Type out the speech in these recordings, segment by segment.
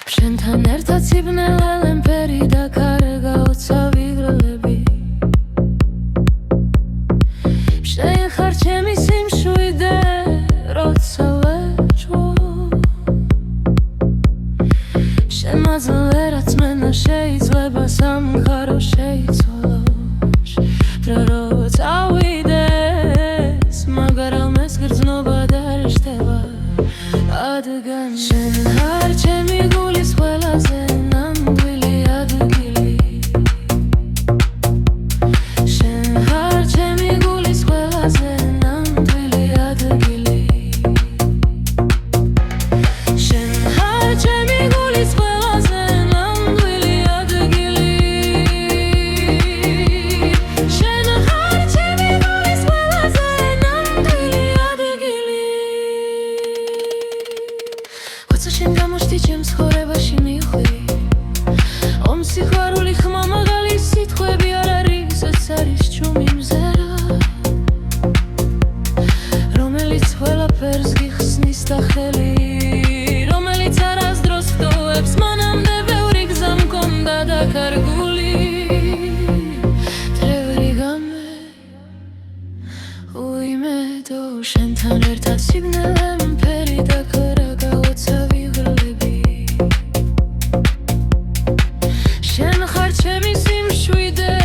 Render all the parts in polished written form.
შენთან ერთად ციბნელელენ ფერი და კარგა ოცავი გროლები შენ ხარ ჩემი სიმშვიდე როცა ვეჭვო შენ მაზლე რაც მენა შეიძლება სამხარო შეიცვალოს რა როცა ვიდეს მაგრამ ეს გრძნობა და რჩება ადგან შენ ხარ ჩემი გულის ყველაზე ნამდვილი ადგილი შენ ხარ ჩემი გულის ყველაზე ნამდვილი ადგილი შენ ხარ ჩემი გულის ყველაზე ნამდვილი ადგილი შენ ხარ ჩემი გულის ყველაზე ნამდვილი ადგილი როცა შენ გამოჩდი ჩემს ცხოვრებაში მივხვდი ომ სიყვარული ხმა მაღალი სიტყვები არ არის ეს არის ჩუმი მზერა რომელიც ყველაფერს გიხსნის და ხელი რომელიც არასდროს ხტოვებს მანამდე ბევრი გზა მქონდა დაკარგული დღევრი გამე უიმედო შენთან ერთად სიბნელე ფერი და კარგა ოცავი გროლები შენ ხარ ჩემი სიმშვიდე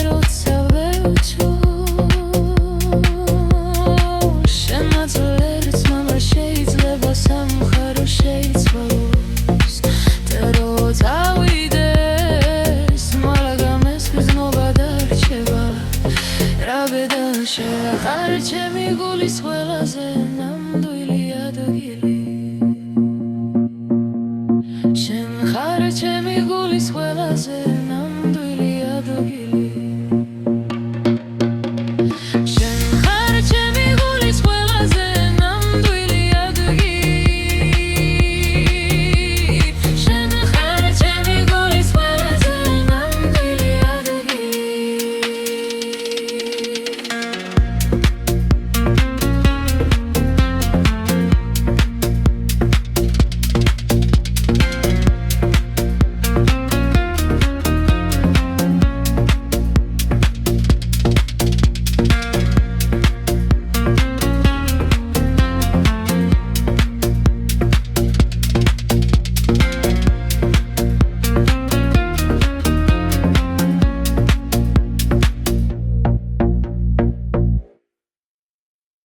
როცა ვეჭვო შენ მაწვდე რაც მამა შეიძლება სამხარო შეიცვალოს და როცა ვიდეს მაგრამ ეს გრძნობა და რჩება რა ბედა შენ ხარ ჩემი გულის ყველაზე ნამდვილი ადგილი